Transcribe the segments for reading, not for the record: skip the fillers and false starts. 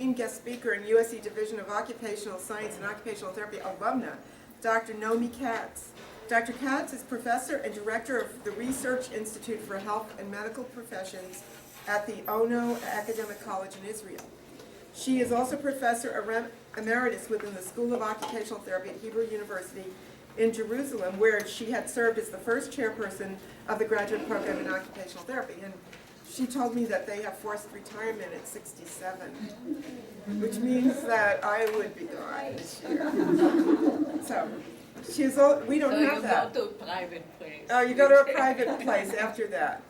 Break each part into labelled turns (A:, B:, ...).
A: Guest speaker and USC Division of Occupational Science and Occupational Therapy alumna, Dr. Noomi Katz. Dr. Katz is professor and director of the Research Institute for Health and Medical Professions at the Ono Academic College in Israel. She is also professor emeritus within the School of Occupational Therapy at Hebrew University in Jerusalem, where she had served as the first chairperson of the graduate program in occupational therapy. And she told me that they have forced retirement at 67, which means that I would be gone this year. So, we don't have that.
B: You go to a private place.
A: Oh, you go to a private place after that.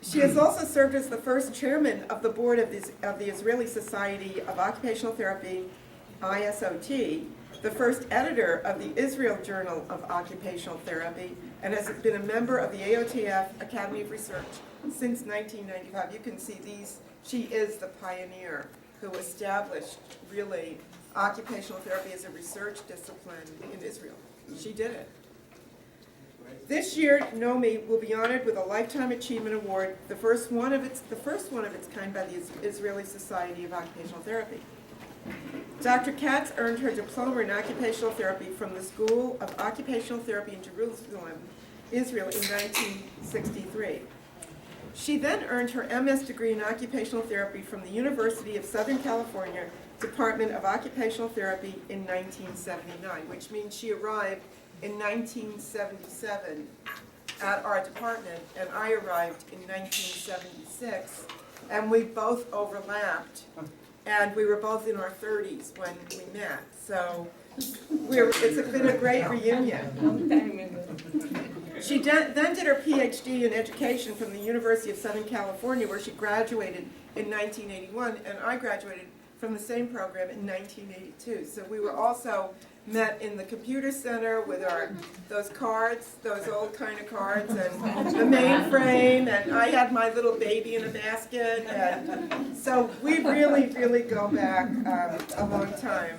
A: She has also served as the first chairman of the board of the Israeli Society of Occupational Therapy, ISOT, the first editor of the Israel Journal of Occupational Therapy, and has been a member of the AOTF Academy of Research since 1995. You can see these. She is the pioneer who established, really, occupational therapy as a research discipline in Israel. She did it. This year, Noomi will be honored with a Lifetime Achievement Award, the first one of its kind by the Israeli Society of Occupational Therapy. Dr. Katz earned her diploma in occupational therapy from the School of Occupational Therapy in Jerusalem, Israel, in 1963. She then earned her MS degree in occupational therapy from the University of Southern California Department of Occupational Therapy in 1979, which means she arrived in 1977 at our department, and I arrived in 1976, and we both overlapped, and we were both in our 30s when we met, so it's been a great reunion. She then did her PhD in education from the University of Southern California, where she graduated in 1981, and I graduated from the same program in 1982. So we were also met in the computer center with those cards, those old kind of cards, and the mainframe, and I had my little baby in a basket, and so we really go back a long time.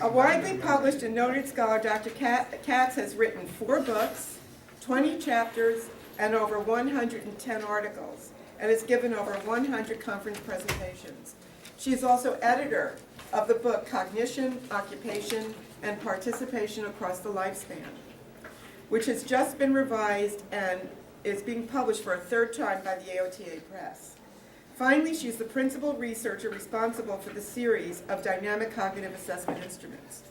A: A widely published and noted scholar, Dr. Katz has written 4 books, 20 chapters, and over 110 articles, and has given over 100 conference presentations. She is also editor of the book Cognition, Occupation, and Participation Across the Lifespan, which has just been revised and is being published for a 3rd time by the AOTA Press. Finally, she is the principal researcher responsible for the series of dynamic cognitive assessment instruments.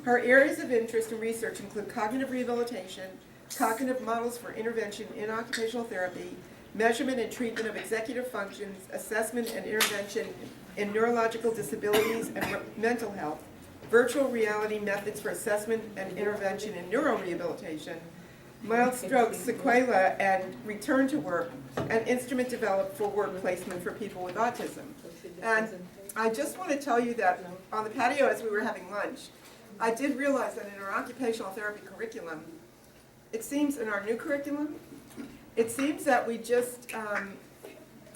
A: Her areas of interest and research include cognitive rehabilitation, cognitive models for intervention in occupational therapy, measurement and treatment of executive functions, assessment and intervention in neurological disabilities and mental health, virtual reality methods for assessment and intervention in neurorehabilitation, mild stroke sequela and return to work, and instrument developed for work placement for people with autism. And I just want to tell you that on the patio as we were having lunch, I did realize that in our occupational therapy curriculum, it seems in our new curriculum, it seems that we just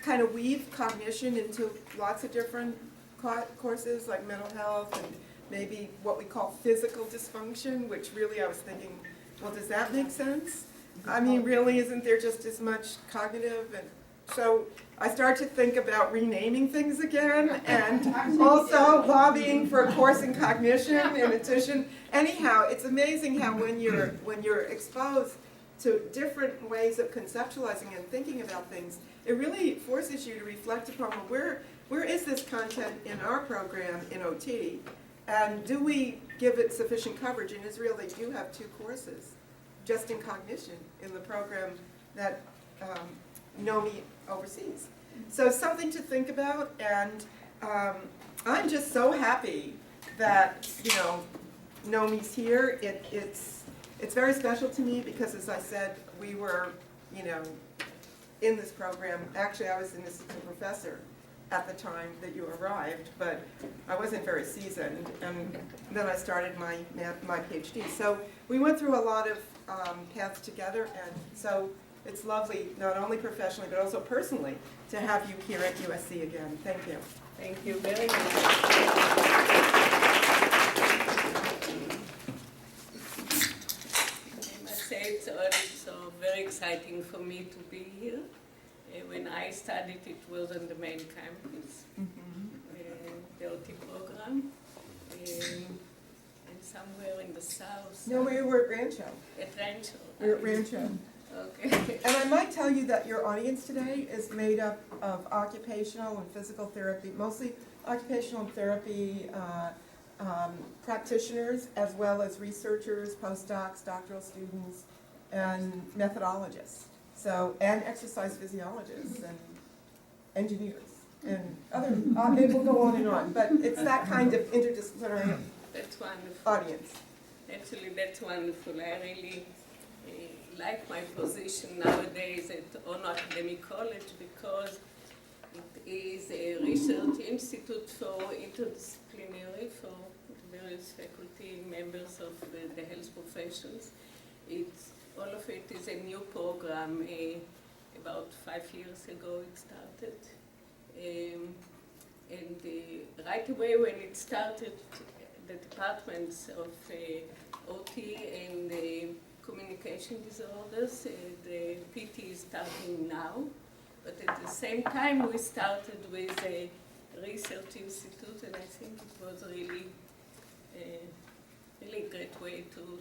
A: kind of weave cognition into lots of different courses like mental health and maybe what we call physical dysfunction, which really I was thinking, well, does that make sense? I mean, really, isn't there just as much cognitive? And so I started to think about renaming things again and also lobbying for a course in cognition in addition. Anyhow, it's amazing how when you're exposed to different ways of conceptualizing and thinking about things, it really forces you to reflect upon, well, where is this content in our program in OT, and do we give it sufficient coverage? In Israel, they do have 2 courses just in cognition in the program that Noomi oversees. So something to think about, and I'm just so happy that, Noomi's here. It's very special to me because, as I said, we were, in this program. Actually, I was an assistant professor at the time that you arrived, but I wasn't very seasoned, and then I started my PhD. So we went through a lot of paths together, and so it's lovely, not only professionally, but also personally, to have you here at USC again. Thank you.
B: Thank you very much. It's very exciting for me to be here. When I studied, it was on the main campus.
A: No, we were at Rancho.
B: At Rancho.
A: We were at Rancho.
B: Okay.
A: And I might tell you that your audience today is made up of occupational and physical therapy, mostly occupational therapy practitioners, as well as researchers, postdocs, doctoral students, and methodologists. So, and exercise physiologists and engineers and other, it will go on and on, but it's that kind of interdisciplinary
B: That's wonderful.
A: audience.
B: Actually, that's wonderful. I really like my position nowadays at Ono Academic College because it is a research institute for interdisciplinary for various faculty members of the health professions. All of it is a new program. About 5 years ago it started. Right away when it started, the departments of OT and communication disorders, the PT is starting now. But at the same time we started with a research institute, and I think it was really a great way to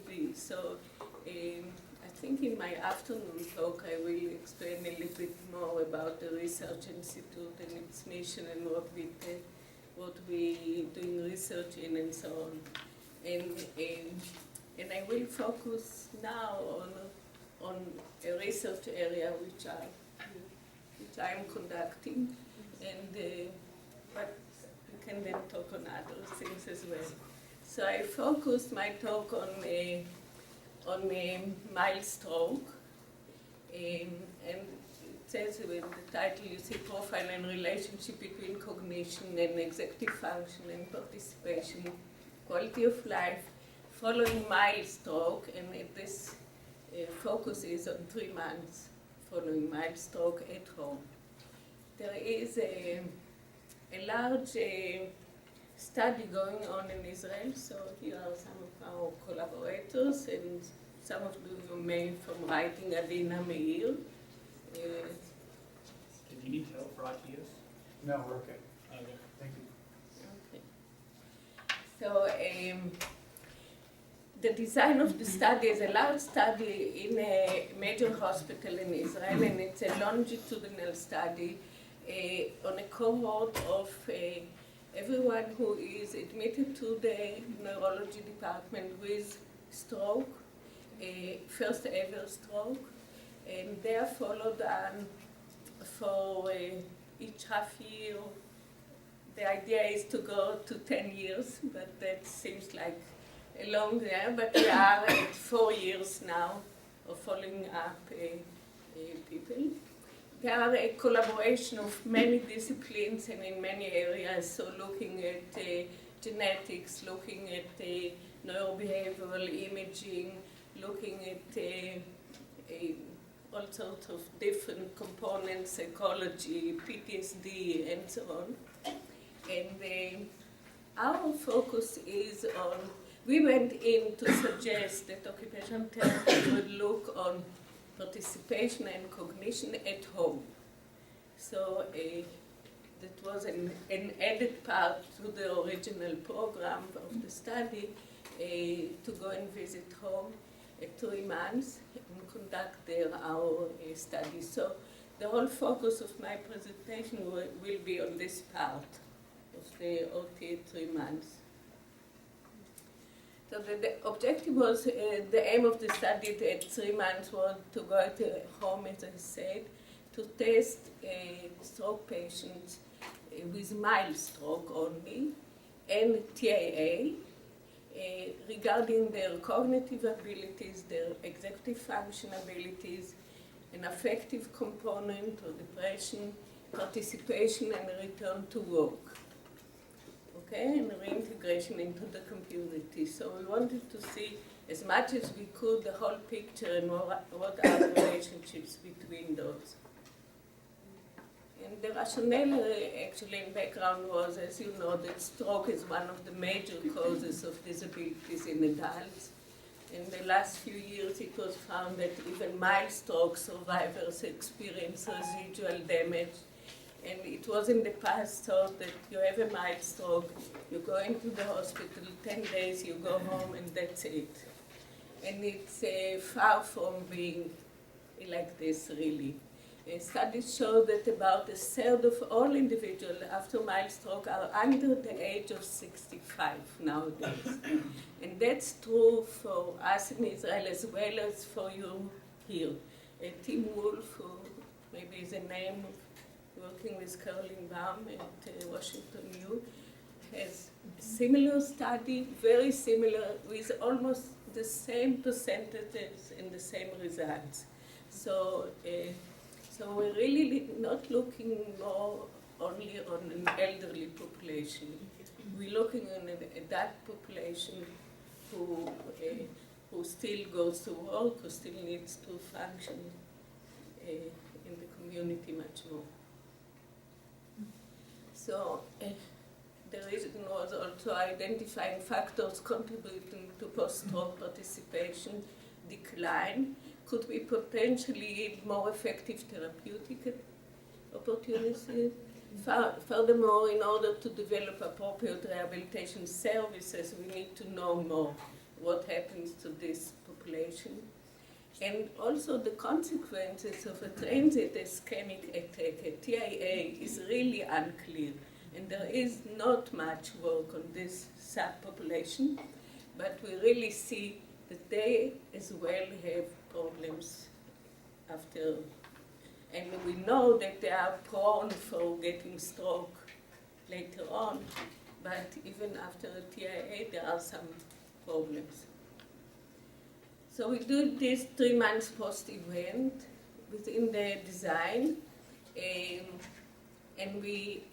B: be. So I think in my afternoon talk I will explain a little bit more about the research institute and its mission and what we doing research in and so on. And I will focus now on a research area which I am conducting, and but we can then talk on other things as well. So I focused my talk on mild stroke, and it says in the title, you see profile and relationship between cognition and executive function and participation, quality of life, following mild stroke, and this focus is on 3 months following mild stroke at home. There is a large study going on in Israel, so here are some of our collaborators, and some of you may from writing Adina Meir.
C: Do you need help for ideas?
D: No, we're okay.
C: Okay.
D: Thank you.
B: Okay. So the design of the study is a large study in a major hospital in Israel, and it's a longitudinal study on a cohort of everyone who is admitted to the neurology department with stroke, first ever stroke, and they are followed on for each half year. The idea is to go to 10 years, but that seems like a long time, but we are at 4 years now of following up people. There are a collaboration of many disciplines and in many areas, so looking at genetics, looking at neurobehavioral imaging, looking at all sorts of different components, psychology, PTSD, and so on. And our focus is on, we went in to suggest that occupational therapy would look on participation and cognition at home. So that was an added part to the original program of the study, to go and visit home at 3 months and conduct there our study. So the whole focus of my presentation will be on this part of the OT 3 months. So the objective was, the aim of the study at 3 months was to go to home, as I said, to test stroke patients with mild stroke only and TIA regarding their cognitive abilities, their executive function abilities, an affective component or depression, participation and return to work. Okay, and reintegration into the community. So we wanted to see as much as we could the whole picture and what are the relationships between those. And the rationale actually in background was, as you know, that stroke is one of the major causes of disabilities in adults. In the last few years it was found that even mild stroke survivors experience residual damage And it was in the past thought that you have a mild stroke, you go into the hospital, 10 days, you go home, and that's it. And it's far from being like this, really. Studies show that about a third of all individuals after mild stroke are under the age of 65 nowadays. And that's true for us in Israel as well as for you here. Tim Wolf, who maybe is a name working with Caroline Baum at Washington U, has a similar study, very similar, with almost the same percentages and the same results. So we're really not looking more only on an elderly population. We're looking on an adult population who still goes to work, who still needs to function in the community much more. So the reason was also identifying factors contributing to post-stroke participation decline could be potentially more effective therapeutic opportunities. Furthermore, in order to develop appropriate rehabilitation services, we need to know more what happens to this population. And also the consequences of a transient ischemic attack, a TIA, is really unclear. And there is not much work on this subpopulation, but we really see that they as well have problems after. And we know that they are prone for getting stroke later on, but even after a TIA, there are some problems. So we do this 3 months post-event within the design, and we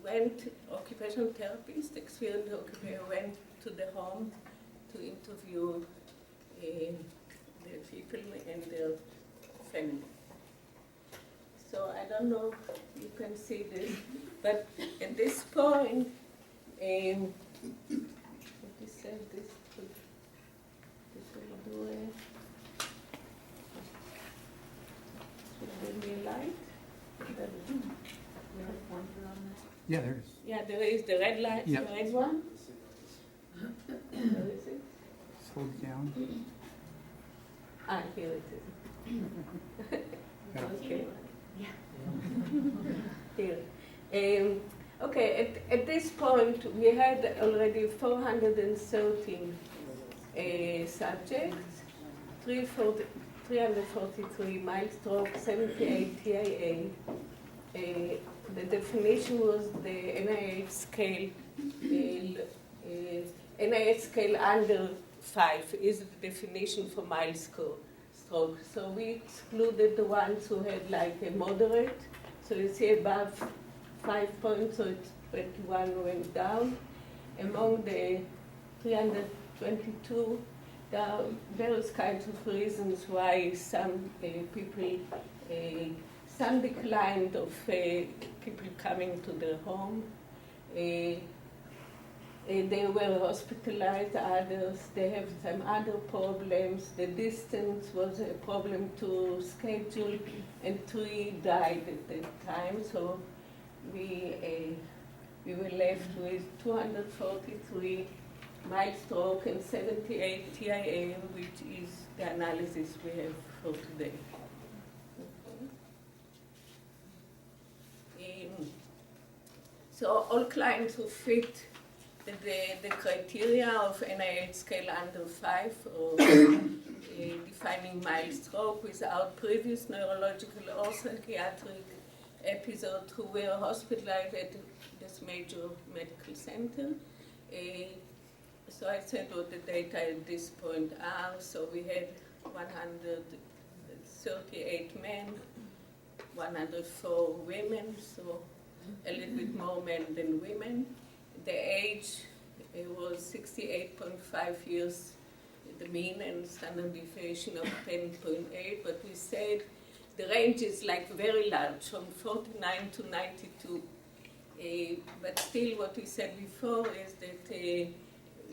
B: went, occupational therapists, experienced occupational, went to the home to interview the people and their family. So I don't know if you can see this, but at this point, what is this? This will do it. Should there be a light?
D: Yeah, there is.
B: Yeah, there is the red light,
D: Yep.
B: the red one. Where is it?
D: Slow it down.
B: Ah, here it is. Okay. Here. Okay, at this point, we had already 413 subjects, 343 mild stroke, 78 TIA. The definition was the NIH scale. NIH scale under 5 is the definition for mild stroke. So we excluded the ones who had like a moderate. So you see above 5 points, so it's 21 went down. Among the 322, there are various kinds of reasons why some people, some declined of people coming to their home. They were hospitalized, others, they have some other problems. The distance was a problem to schedule, and 3 died at that time. So we were left with 243 mild stroke and 78 TIA, which is the analysis we have for today. So all clients who fit the criteria of NIH scale under 5 or defining mild stroke without previous neurological or psychiatric episode who were hospitalized at this major medical center. So I said what the data at this point are. So we had 138 men, 104 women, so a little bit more men than women. The age was 68.5 years, the mean, and standard deviation of 10.8, but we said the range is like very large, from 49 to 92. But still what we said before is that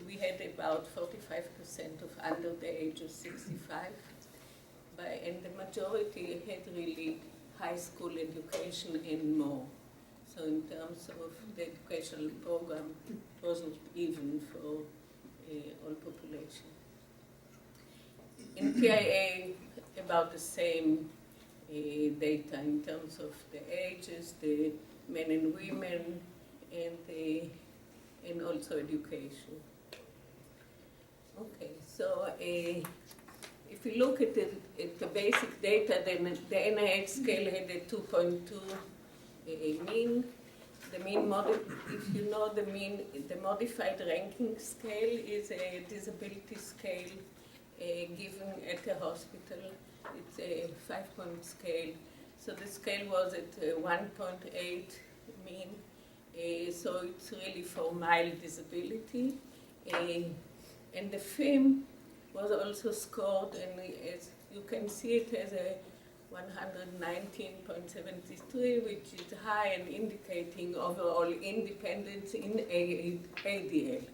B: we had about 45% of under the age of 65, and the majority had really high school education and more. So in terms of the educational program, it wasn't even for all population. In TIA, about the same data in terms of the ages, the men and women, and also education. Okay, so if we look at the basic data, then the NIH scale had a 2.2 mean. The mean if you know the modified ranking scale is a disability scale given at a hospital. It's a 5-point scale. So the scale was at 1.8 mean. So it's really for mild disability. And the FIM was also scored, and as you can see, it has a 119.73, which is high and indicating overall independence in ADL.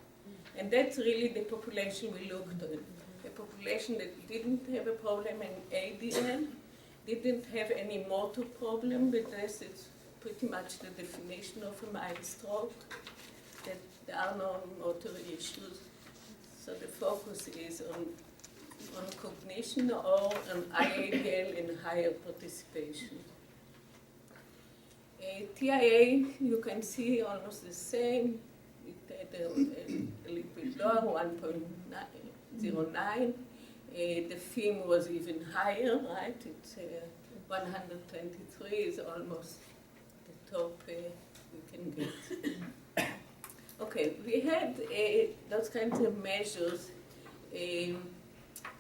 B: And that's really the population we looked at. A population that didn't have a problem in ADL, didn't have any motor problem, because it's pretty much the definition of a mild stroke, that there are no motor issues. So the focus is on cognition or on IADL and higher participation. TIA, you can see almost the same. It had a little bit lower, 1.09. The FIM was even higher, right? It's 123 is almost the top we can get. Okay, we had those kinds of measures,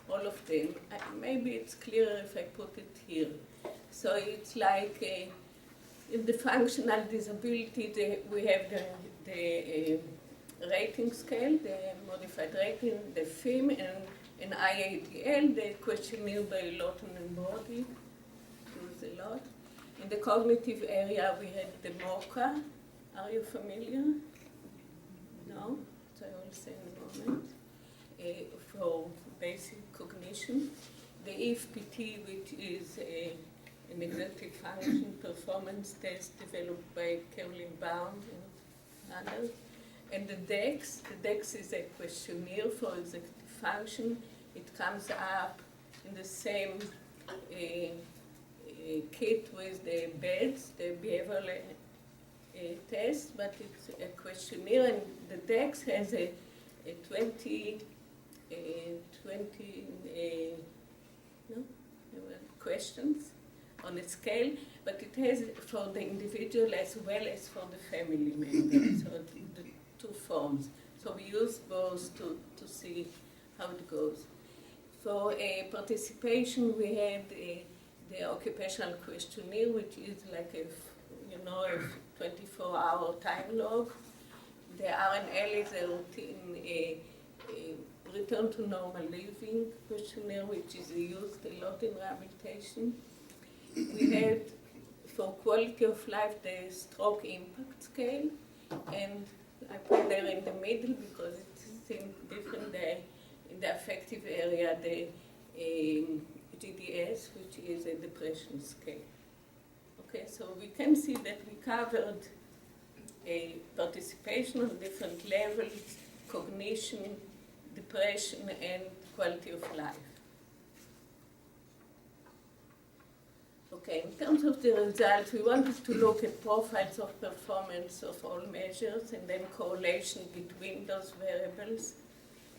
B: all of them. Maybe it's clearer if I put it here. So it's like in the functional disability, we have the rating scale, the modified rating, the FIM, and IADL, the questionnaire by Lawton and Brody, used a lot. In the cognitive area, we had the MOCA. Are you familiar? No? So I will say in a moment. For basic cognition. The EFPT, which is an executive function performance test developed by Carolyn Bound and others. And the DEX is a questionnaire for executive function. It comes up in the same kit with the BEDS, the behavioral test, but it's a questionnaire, and the DEX has a 20 questions on a scale, but it has for the individual as well as for the family member, so the two forms. So we use both to see how it goes. For participation, we had the occupational questionnaire, which is like a 24-hour time log. The RNL is a routine return to normal living questionnaire, which is used a lot in rehabilitation. We had, for quality of life, the stroke impact scale, and I put there in the middle because it seemed different there. In the affective area, the GDS, which is a depression scale. Okay, so we can see that we covered participation on different levels, cognition, depression, and quality of life. Okay, in terms of the results, we wanted to look at profiles of performance of all measures and then correlation between those variables.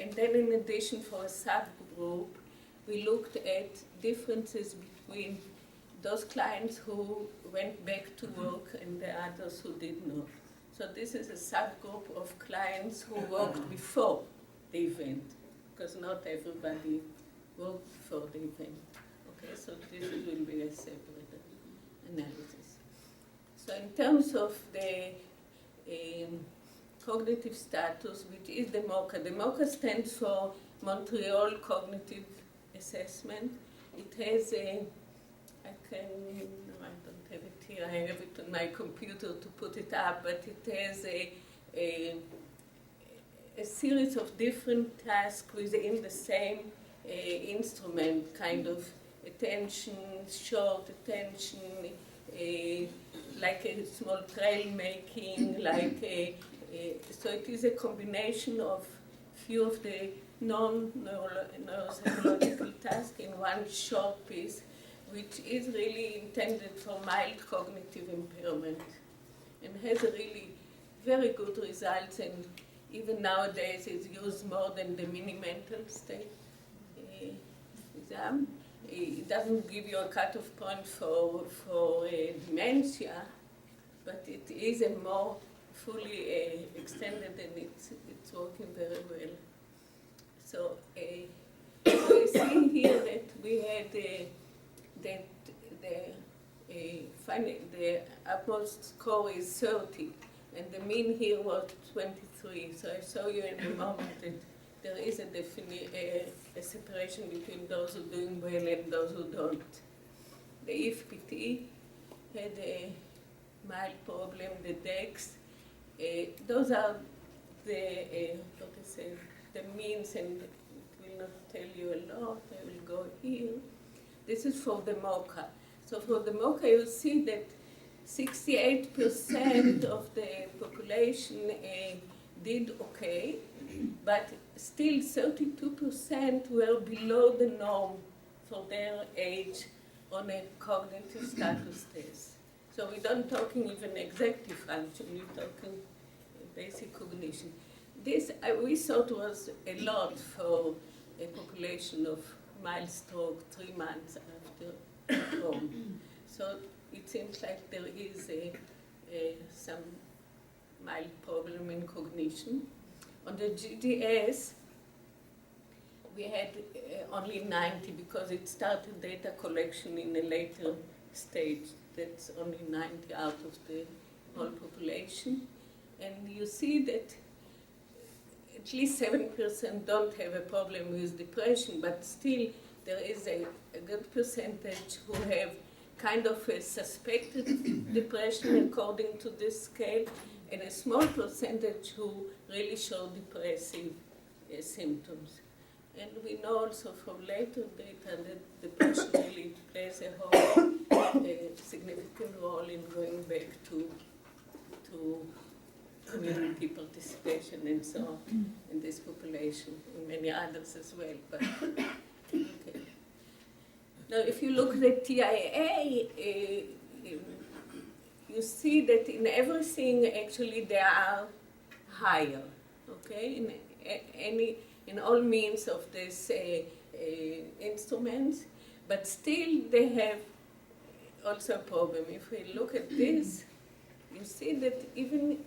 B: And then in addition, for a subgroup, we looked at differences between those clients who went back to work and the others who did not. So this is a subgroup of clients who worked before the event, because not everybody worked before the event. Okay, so this will be a separate analysis. So in terms of the cognitive status, which is the MOCA stands for Montreal Cognitive Assessment. It has I don't have it here, I have it on my computer to put it up, but it has a series of different tasks within the same instrument, kind of attention, short attention, like a small trail making, so it is a combination of few of the non-neuropsychological tasks in one short piece, which is really intended for mild cognitive impairment and has a really very good results, and even nowadays it's used more than the mini-mental state exam. It doesn't give you a cutoff point for dementia, but it is a more fully extended, and it's working very well. So you see here that we had the upmost score is 30, and the mean here was 23. So I show you in a moment that there is a separation between those who are doing well and those who don't. The IFPT had a mild problem, the DEX. Those are the means, and it will not tell you a lot. I will go here. This is for the MOCA. So for the MOCA, you see that 68% of the population did okay, but still 32% were below the norm for their age on a cognitive status test. So we're not talking even executive function, we're talking basic cognition. This we thought was a lot for a population of mild stroke 3 months after home. So it seems like there is some mild problem in cognition. On the GDS, we had only 90 because it started data collection in a later stage. That's only 90 out of the whole population. And you see that at least 7% don't have a problem with depression, but still there is a good percentage who have kind of a suspected depression according to this scale, and a small percentage who really show depressive symptoms. And we know also from later data that depression really plays a significant role in going back to community participation and so on in this population, and many others as well. But okay. Now, if you look at TIA, you see that in everything actually they are higher. Okay, in all means of these instruments, but still they have also a problem. If we look at this, you see that even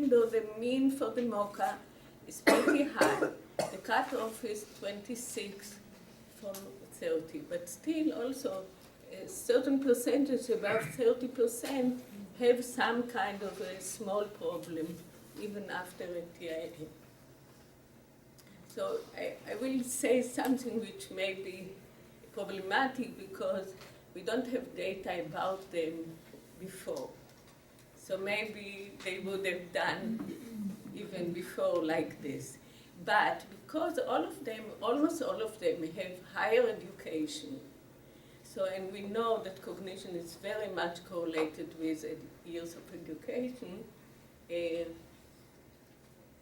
B: though the mean for the MOCA is pretty high, the cutoff is 26 from 30, but still also a certain percentage, about 30%, have some kind of a small problem even after a TIA. So I will say something which may be problematic because we don't have data about them before. So maybe they would have done even before like this. But because almost all of them have higher education, so, and we know that cognition is very much correlated with years of education,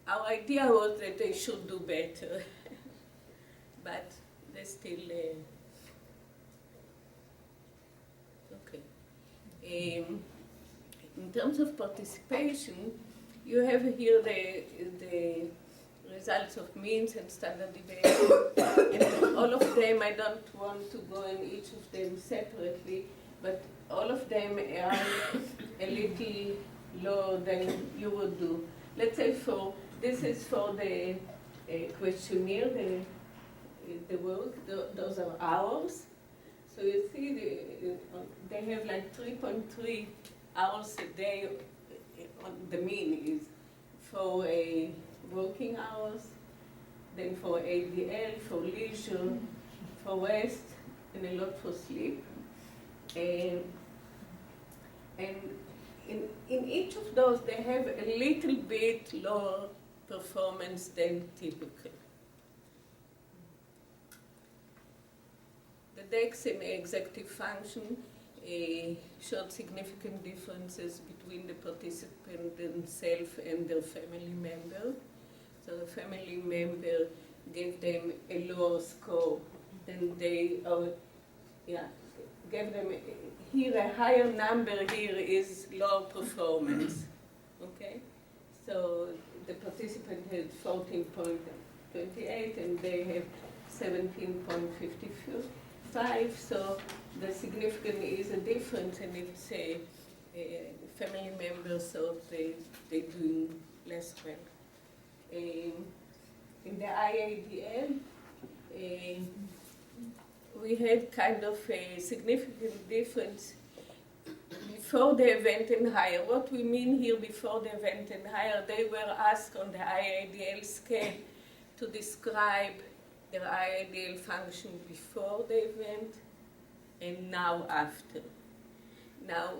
B: our idea was that they should do better, but they still, okay. In terms of participation, you have here the results of means and standard deviation. And all of them, I don't want to go in each of them separately, but all of them are a little lower than you would do. Let's say this is for the questionnaire, the work, those are hours. So you see they have like 3.3 hours a day on the mean is for working hours, then for ADL, for leisure, for rest, and a lot for sleep. And in each of those, they have a little bit lower performance than typical. The DEX in executive function showed significant differences between the participant themselves and their family member. So the family member gave them a lower score than they, gave them, here a higher number here is low performance, okay? So the participant had 14.28 and they have 17.55, so the significant is a difference, and it's a family member, so they're doing less well. In the IADL, we had kind of a significant difference before the event and higher. What we mean here before the event and higher, they were asked on the IADL scale to describe their IADL function before the event and now after. Now,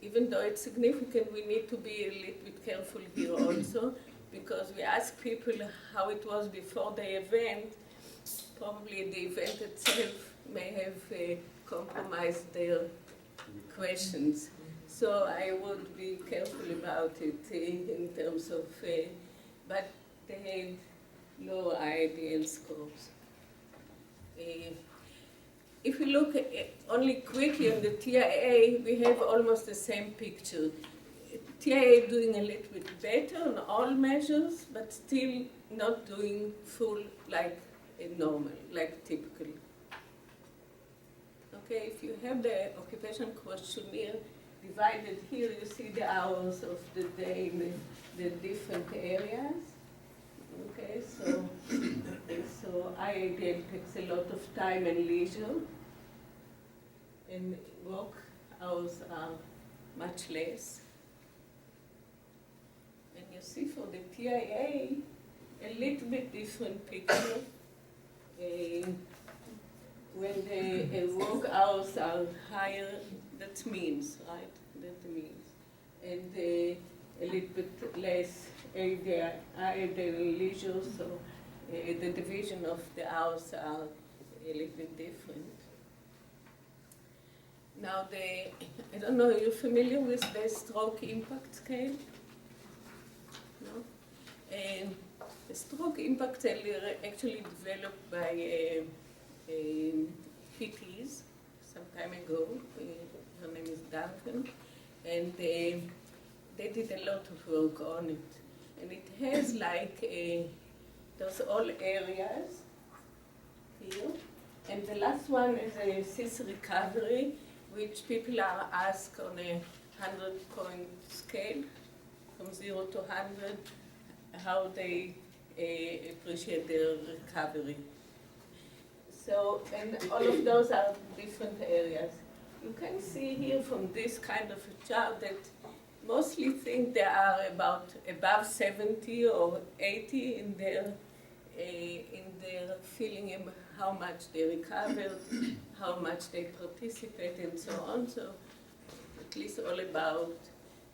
B: even though it's significant, we need to be a little bit careful here also, because we ask people how it was before the event. Probably the event itself may have compromised their questions. So I would be careful about it in terms of, but they had low IADL scores. If we look only quickly on the TIA, we have almost the same picture. TIA doing a little bit better on all measures, but still not doing full like normal, like typical. Okay, if you have the occupation questionnaire divided here, you see the hours of the day in the different areas. Okay, so IADL takes a lot of time and leisure, and work hours are much less. And you see for the TIA, a little bit different picture. When the work hours are higher, that means, right? That means. And a little bit less IADL leisure, so the division of the hours are a little bit different. Now, I don't know, are you familiar with the stroke impact scale? No? And the stroke impact scale actually developed by PTs some time ago. Her name is Duncan, and they did a lot of work on it. And it has like those all areas here. And the last one is a CIS recovery, which people are asked on a 100-point scale, from 0 to 100, how they appreciate their recovery. So, and all of those are different areas. You can see here from this kind of a chart that mostly think they are about above 70 or 80 in their feeling of how much they recovered, how much they participate, and so on. So at least all about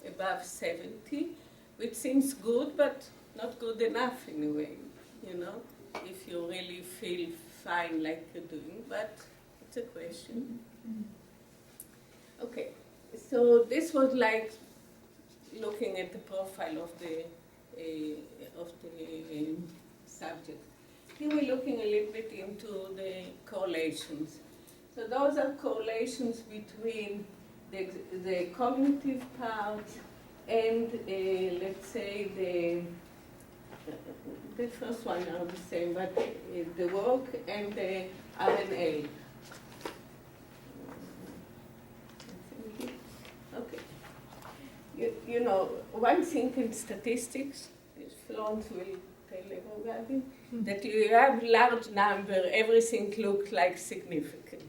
B: above 70, which seems good, but not good enough in a way, you know, if you really feel fine like you're doing, but it's a question. Okay, so this was like looking at the profile of the subject. Here we're looking a little bit into the correlations. So those are correlations between the cognitive part and let's say the first one are the same, but the work and the RNA. Okay. You know, one thing in statistics, Florence will tell everybody, that you have large number, everything looks like significant.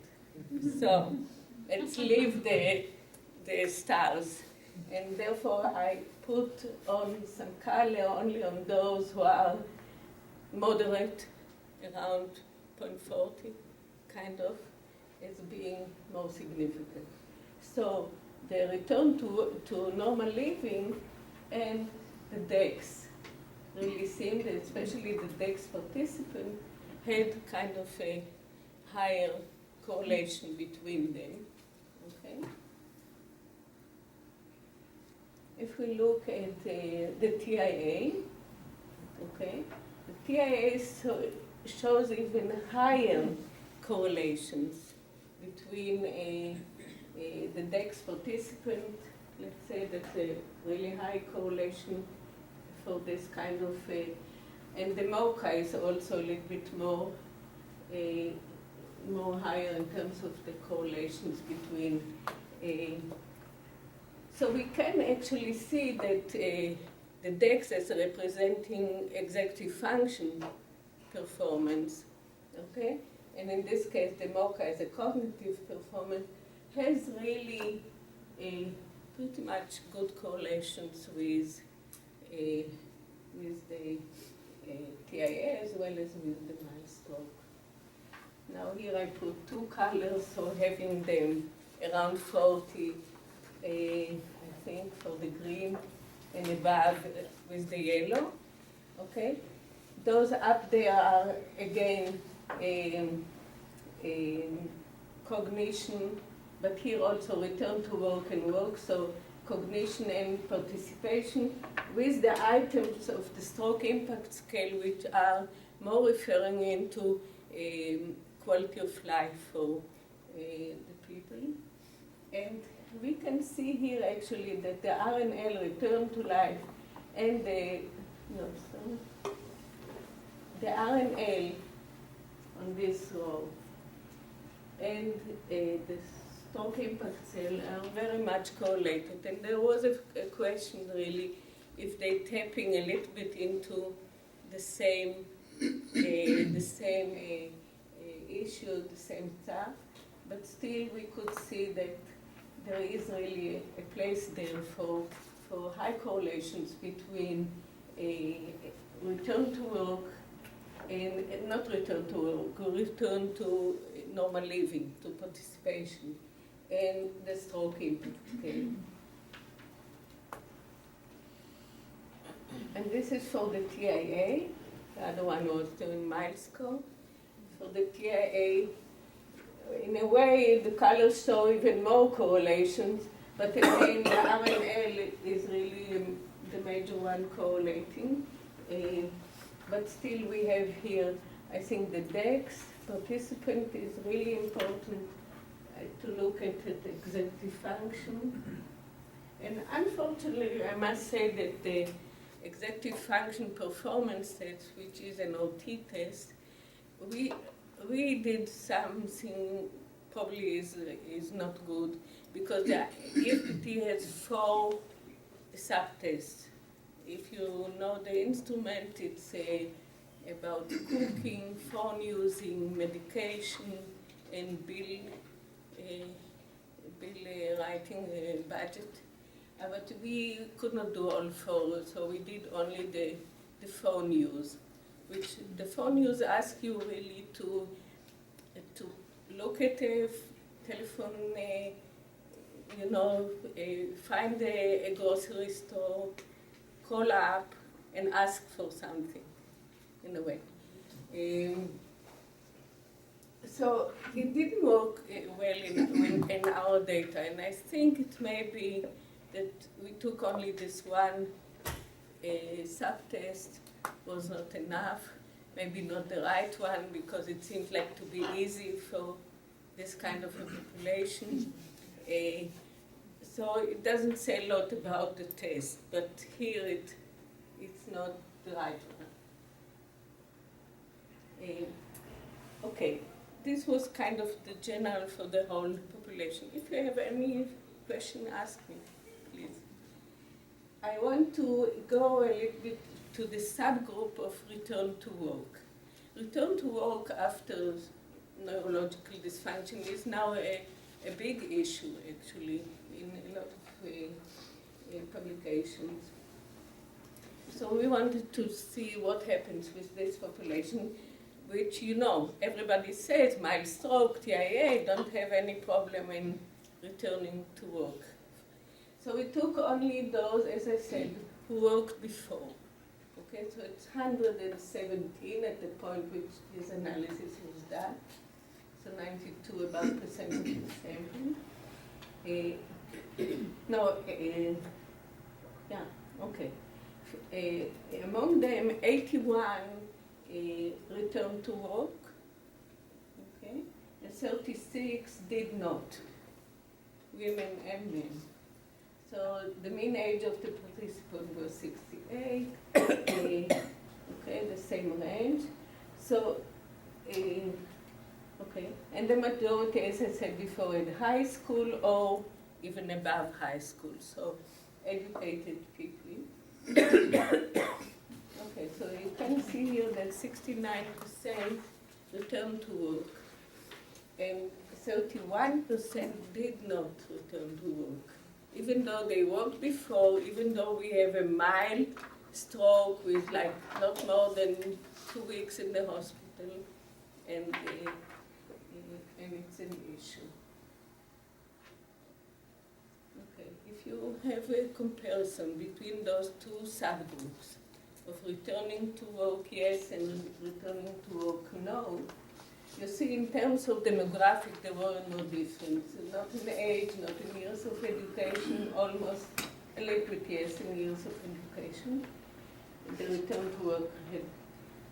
B: So let's leave the stars. And therefore I put on some color only on those who are moderate, around 0.40, kind of, as being more significant. So the return to normal living and the DEX really seemed, especially the DEX participant, had kind of a higher correlation between them. Okay. If we look at the TIA, okay, the TIA shows even higher correlations between the DEX participant. Let's say that's a really high correlation for this kind of, and the MOCA is also a little bit more higher in terms of the correlations between. So we can actually see that the DEX as representing executive function performance, okay? And in this case, the MOCA as a cognitive performance has really pretty much good correlations with the TIA as well as with the mild stroke. Now here I put two colors, so having them around 40, I think, for the green, and above with the yellow, okay? Those up there are, again, cognition, but here also return to work and work, so cognition and participation with the items of the stroke impact scale, which are more referring into quality of life for the people. And we can see here actually that the RNL, return to life, and the RNL on this row and the stroke impact cell are very much correlated. And there was a question really if they tapping a little bit into the same issue, the same stuff, but still we could see that there is really a place there for high correlations between a return to work and not return to work, return to normal living, to participation, and the stroke impact scale. And this is for the TIA. The other one was doing mild score. For the TIA, in a way, the colors show even more correlations, but again, the RNL is really the major one correlating. But still, we have here, I think the DEX participant is really important to look at the executive function. And unfortunately, I must say that the executive function performance test, which is an OT test, we did something probably is not good, because the EFPT has 4 subtests. If you know the instrument, it's about cooking, phone using, medication, and bill writing budget. But we could not do all 4, so we did only the phone use, which the phone use asks you really to look at a telephone, find a grocery store, call up, and ask for something, in a way. So it didn't work well in our data, and I think it may be that we took only this one subtest, was not enough, maybe not the right one, because it seems like to be easy for this kind of a population. So it doesn't say a lot about the test, but here it's not the right one. Okay, this was kind of the general for the whole population. If you have any question, ask me, please. I want to go a little bit to the subgroup of return to work. Return to work after neurological dysfunction is now a big issue, actually, in a lot of publications. So we wanted to see what happens with this population, which, everybody says mild stroke, TIA, don't have any problem in returning to work. So we took only those, as I said, who worked before. Okay, so it's 117 at the point which this analysis was done. so 92 about percent of the sample. Okay. Among them, 81 returned to work, okay, and 36 did not, women and men. So the mean age of the participant was 68, okay, the same range. So, okay, and the majority, as I said before, in high school or even above high school, so educated people. Okay, so you can see here that 69% returned to work and 31% did not return to work. Even though they worked before, even though we have a mild stroke with like not more than 2 weeks in the hospital, and it's an issue. Okay, if you have a comparison between those two subgroups of returning to work yes and returning to work no, you see in terms of demographic there were no difference, not in age, not in years of education, almost a little bit yes in years of education. The return to work had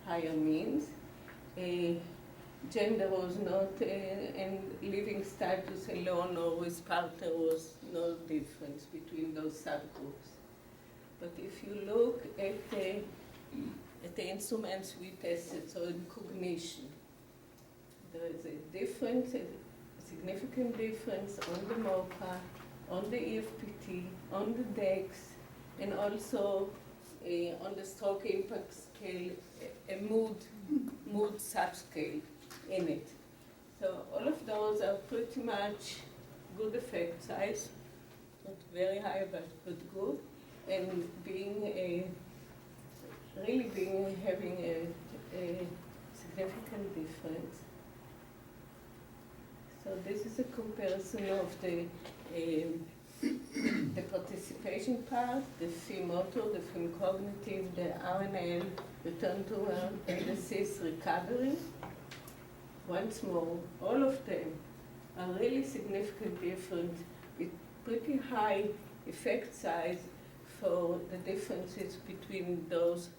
B: higher means. Gender was not, and living status alone or with partner was no difference between those subgroups. But if you look at the instruments we tested, so in cognition, there is a difference, a significant difference on the MOCA, on the EFPT, on the DEX, and also on the stroke impact scale, a mood subscale in it. So all of those are pretty much good effect size, not very high, but good, and having a significant difference. So this is a comparison of the participation part, the FIM motor, the FIM cognitive, the RNL, return to work, and the CIS recovery. Once more, all of them are really significant different with pretty high effect size for the differences between those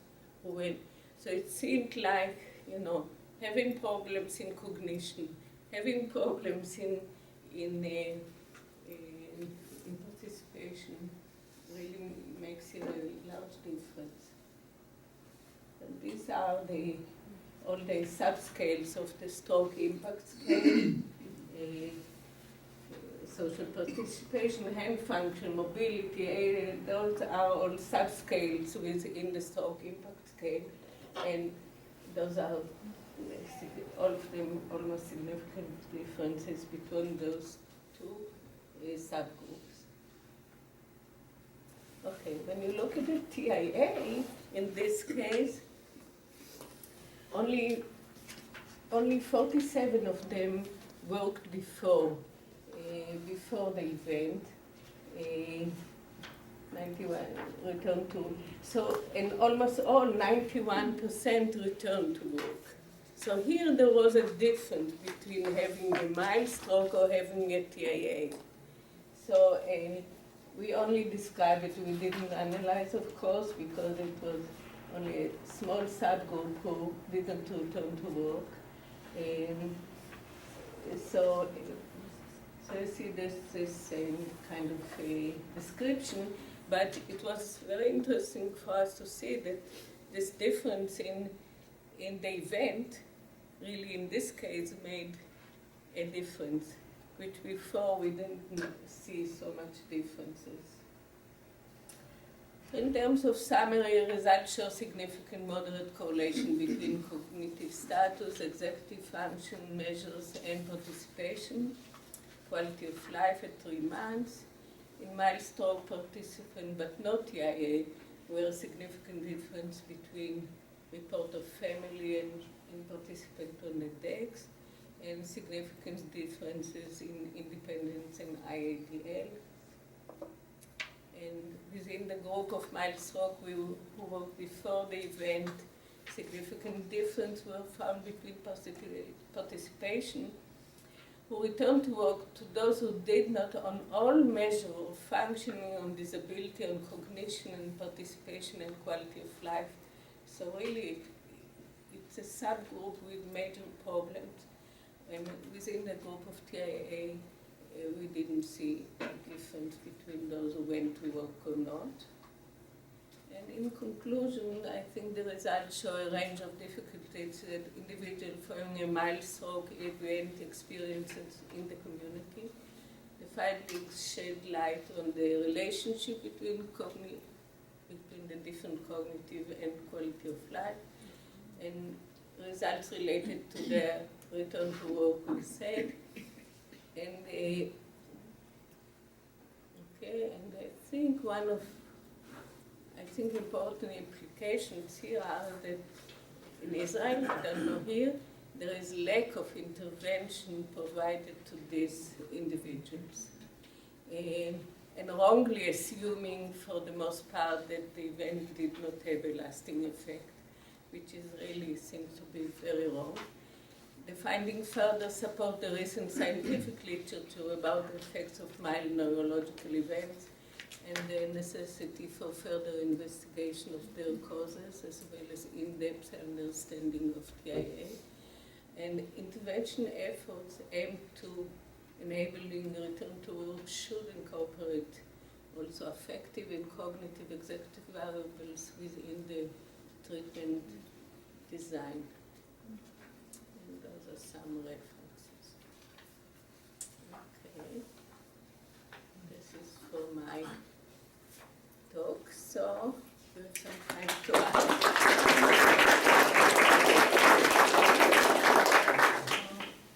B: who went. So it seemed like, having problems in cognition, having problems in participation really makes a large difference. And these are all the subscales of the stroke impact scale, social participation, hand function, mobility, those are all subscales within the stroke impact scale, and those are all of them almost significant differences between those two subgroups. Okay, when you look at the TIA, in this case, only 47 of them worked before the event. 91 returned to, so and almost all 91% returned to work. So here there was a difference between having a mild stroke or having a TIA. So we only described it, we didn't analyze, of course, because it was only a small subgroup who didn't return to work. So you see this kind of a description, but it was very interesting for us to see that this difference in the event really in this case made a difference, which before we didn't see so much differences. In terms of summary, results show significant moderate correlation between cognitive status, executive function measures, and participation, quality of life at 3 months. In mild stroke participant but not TIA, were a significant difference between report of family and participant on the DEX, and significant differences in independence and IADL. And within the group of mild stroke who worked before the event, significant difference were found between participation who returned to work, to those who did not, on all measures of functioning, on disability, on cognition and participation and quality of life. So really, it's a subgroup with major problems. And within the group of TIA, we didn't see a difference between those who went to work or not. And in conclusion, I think the results show a range of difficulties that individuals following a mild stroke event experiences in the community. The findings shed light on the relationship between the different cognitive and quality of life, and results related to their return to work, we said. And and I think one of important implications here are that in Israel, I don't know here, there is lack of intervention provided to these individuals. And wrongly assuming for the most part that the event did not have a lasting effect, which is really seems to be very wrong. The findings further support the recent scientific literature about the effects of mild neurological events and the necessity for further investigation of their causes, as well as in-depth understanding of TIA. And intervention efforts aimed to enabling return to work should incorporate also affective and cognitive executive variables within the treatment design. And those are some references. Okay. This is for my talk, so we have some time to ask.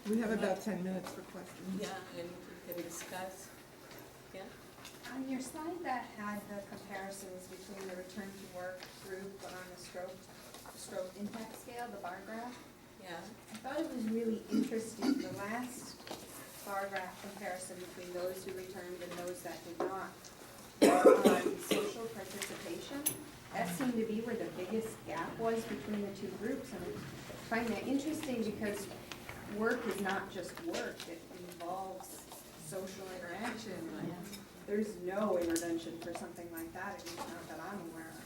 A: We have about 10 minutes for questions.
B: Yeah, and we can discuss. Yeah.
E: On your slide that had the comparisons between the return to work group on the stroke impact scale, the bar graph,
B: Yeah.
E: I thought it was really interesting, the last bar graph comparison between those who returned and those that did not on social participation. That seemed to be where the biggest gap was between the two groups, and I find that interesting because work is not just work, it involves social interaction. There's no intervention for something like that, at least not that I'm aware of.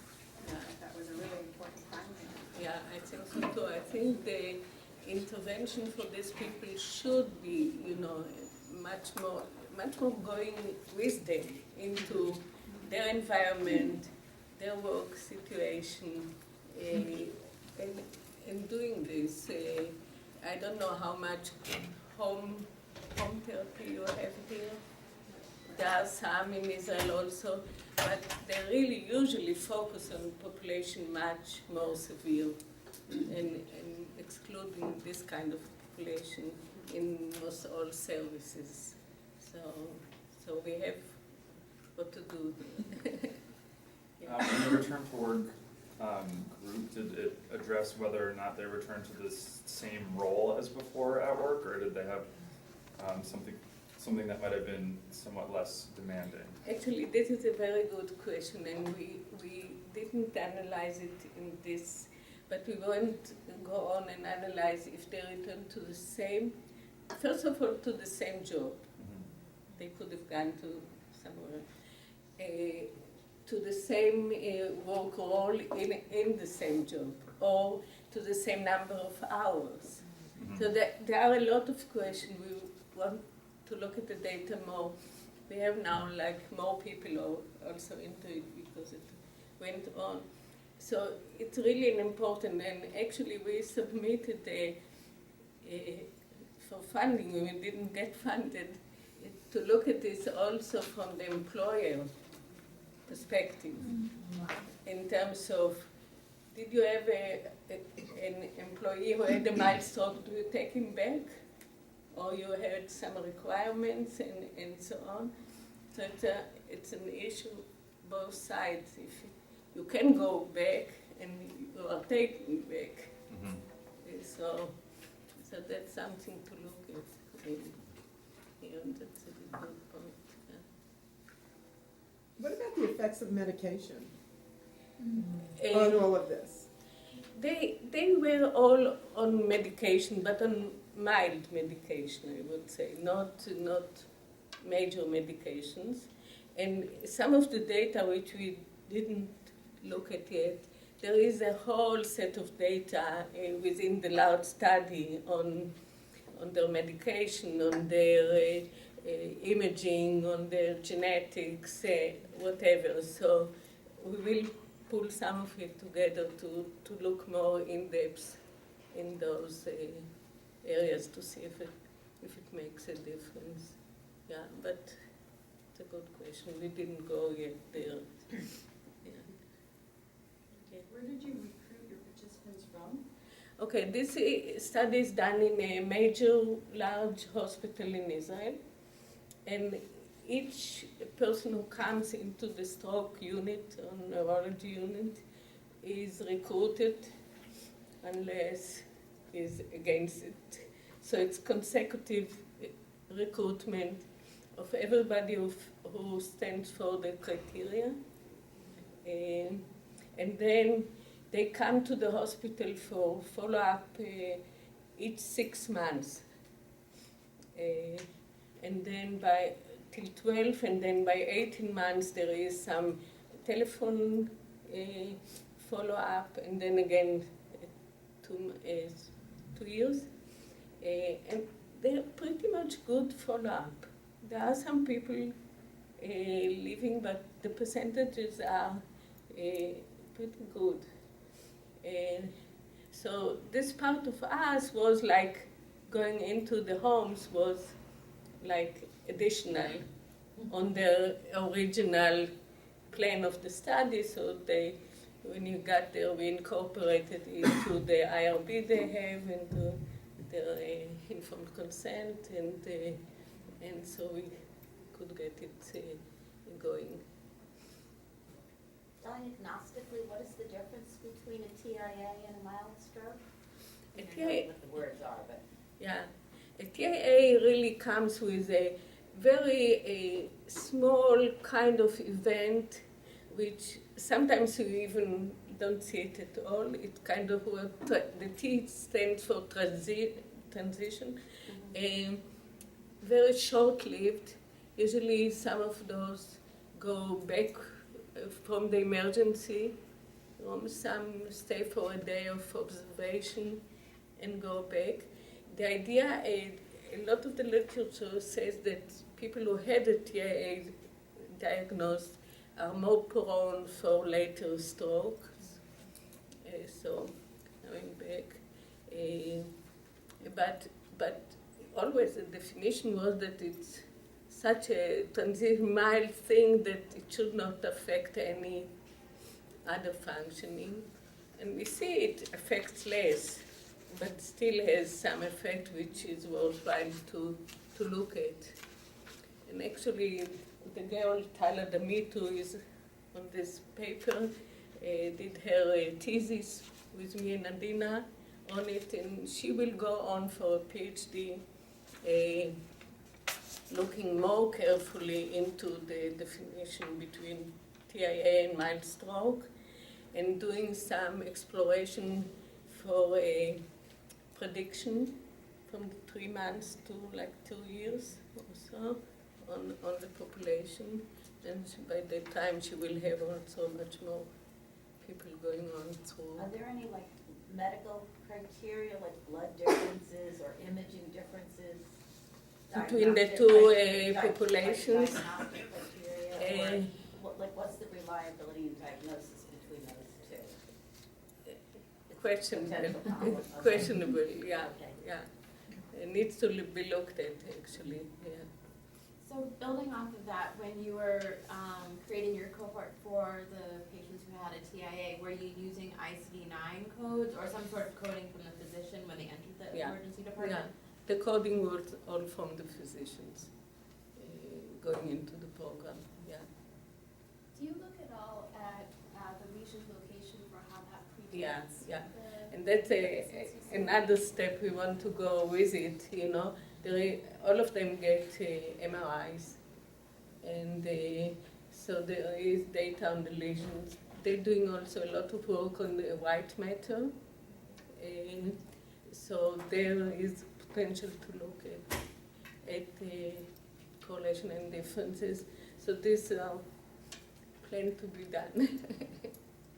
B: Yeah.
E: That was a really important finding.
B: Yeah, I think so too. I think the intervention for these people should be, much more going with them into their environment, their work situation, and doing this. I don't know how much home therapy you have here. There are some in Israel also, but they really usually focus on population much more severe and excluding this kind of population in most all services. So we have what to do. Yeah.
F: In the return to work group, did it address whether or not they returned to the same role as before at work, or did they have something that might have been somewhat less demanding?
B: Actually, this is a very good question, and we didn't analyze it in this, but we won't go on and analyze if they return to the same, first of all, to the same job.
F: Mm-hmm.
B: They could have gone to somewhere, to the same work role in the same job, or to the same number of hours.
F: Mm-hmm.
B: So there are a lot of questions. We want to look at the data more. We have now more people also into it because it went on. So it's really an important, and actually we submitted for funding, we didn't get funded, to look at this also from the employer perspective, in terms of, did you have an employee who had a mild stroke, do you take him back? Or you had some requirements and so on. So it's an issue both sides. If you can go back and you are taken back.
F: Mm-hmm.
B: So that's something to look at. And that's a good point. Yeah.
A: What about the effects of medication
B: Uh,
A: on all of this?
B: They were all on medication, but on mild medication, I would say, not major medications. And some of the data which we didn't look at yet, there is a whole set of data within the large study on their medication, on their imaging, on their genetics, whatever. So we will pull some of it together to look more in depth in those areas to see if it makes a difference. Yeah, but it's a good question. We didn't go yet there. Yeah.
G: Where did you recruit your participants from?
B: Okay, this study is done in a major large hospital in Israel, and each person who comes into the stroke unit or neurology unit is recruited unless is against it. So it's consecutive recruitment of everybody who stands for the criteria. And then they come to the hospital for follow-up each 6 months. And then till 12, and then by 18 months there is some telephone follow-up, and then again 2 years. And they're pretty much good follow-up. There are some people leaving, but the percentages are pretty good. So this part of us was like going into the homes was like additional on the original plan of the study. So when you got there, we incorporated into the IRB they have, into their informed consent, and so we could get it going.
H: Diagnostically, what is the difference between a TIA and a mild stroke?
B: A
H: I know
B: TIA,
H: what the words are, but
B: yeah, a TIA really comes with a very small kind of event, which sometimes you even don't see it at all. It kind of, the T stands for transition, very short-lived. Usually some of those go back from the emergency room, some stay for a day of observation and go back. The idea, a lot of the literature says that people who had a TIA diagnosed are more prone for later strokes. So coming back, but always the definition was that it's such a mild thing that it should not affect any other functioning. And we see it affects less, but still has some effect which is worthwhile to look at. And actually, the girl, Tyler D'Amitu, is on this paper, did her thesis with me and Adina on it, and she will go on for a PhD looking more carefully into the definition between TIA and mild stroke, and doing some exploration for a prediction from 3 months to like 2 years or so on the population. And by that time she will have also much more people going on through.
H: are there any like medical criteria, like blood differences or imaging differences?
B: Between the
H: Diagnostic
B: two
H: criteria,
B: diagnostic
H: criteria, or what's the reliability in diagnosis between those two?
B: questionable,
H: Okay.
B: questionable, yeah,
H: Okay.
B: yeah. It needs to be looked at, actually, yeah.
I: So building off of that, when you were creating your cohort for the patients who had a TIA, were you using ICD-9 codes or some sort of coding from the physician when they entered the
B: Yeah.
I: emergency department?
B: Yeah, the coding was all from the physicians going into the program, yeah.
J: Do you look at all at the lesion location for how that predates?
B: Yeah, yeah. And that's another step we want to go with it, you know. All of them get MRIs, and so there is data on the lesions. They're doing also a lot of work on the white matter, and so there is potential to look at the correlation and differences. So this plan to be done.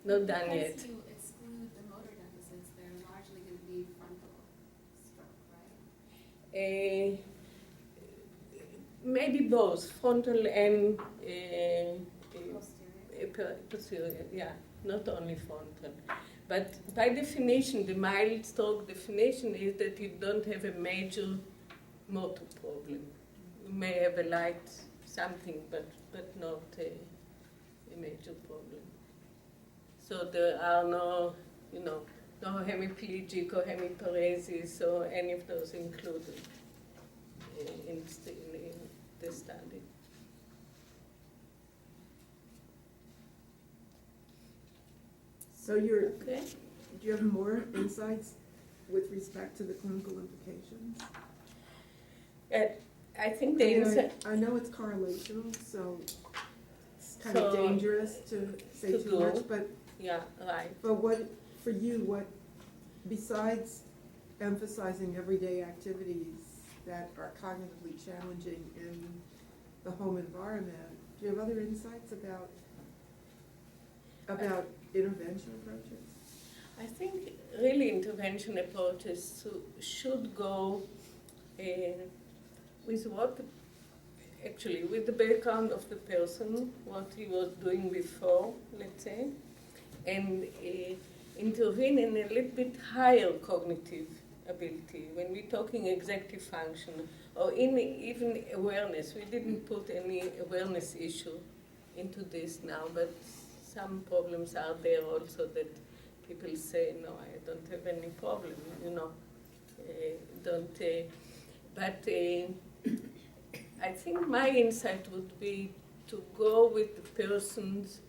B: Not done yet.
J: Because you exclude the motor deficits, they're largely going to be frontal stroke, right?
B: Maybe both, frontal and
J: Posterior.
B: posterior, yeah, not only frontal. But by definition, the mild stroke definition is that you don't have a major motor problem. You may have a light something, but not a major problem. So there are no hemiplegic or hemiparesis or any of those included in the study.
A: So
B: Okay.
A: do you have more insights with respect to the clinical implications?
B: I think the
A: I know it's correlational, so it's kind of
B: So,
A: dangerous to say
B: to
A: too
B: go.
A: much, but
B: right.
A: for you, what, besides emphasizing everyday activities that are cognitively challenging in the home environment, do you have other insights about intervention approaches?
B: I think really intervention approaches should go with with the background of the person, what he was doing before, let's say, and intervene in a little bit higher cognitive ability. When we're talking executive function or even awareness, we didn't put any awareness issue into this now, but some problems are there also that people say, no, I don't have any problem, but I think my insight would be to go with the person's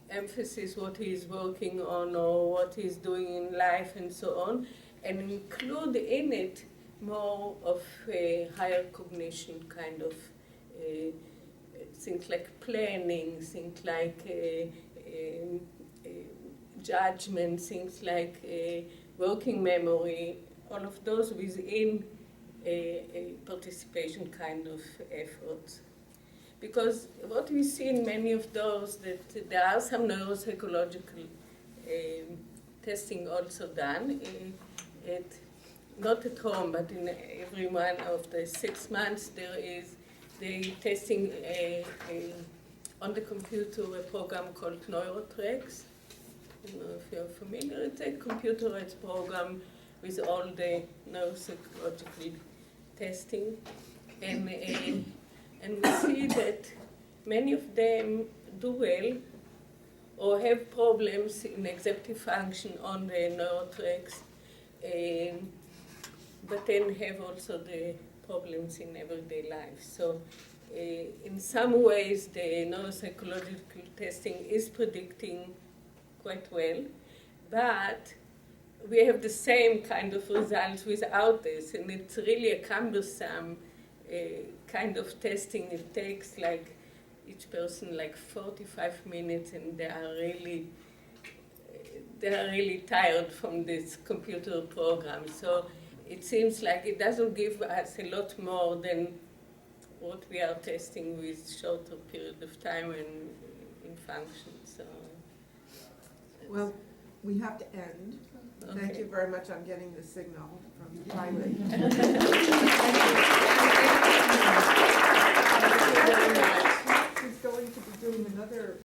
B: emphasis, what he is working on or what he's doing in life and so on, and include in it more of a higher cognition kind of things like planning, things like judgment, things like working memory, all of those within a participation kind of efforts. Because what we see in many of those, that there are some neuropsychological testing also done, not at home, but in every one of the 6 months they testing on the computer a program called NeuroTracks. I don't know if you're familiar. It's a computerized program with all the neuropsychological testing, and we see that many of them do well or have problems in executive function on the NeuroTracks, but then have also the problems in everyday life. So in some ways the neuropsychological testing is predicting quite well, but we have the same kind of results without this, and it's really a cumbersome kind of testing. It takes like each person like 45 minutes, and they are really tired from this computer program. So it seems like it doesn't give us a lot more than what we are testing with shorter period of time and in function. So,
A: Well, we have to end.
B: okay.
A: Thank you very much. I'm getting the signal from the pilot. He's going to be doing another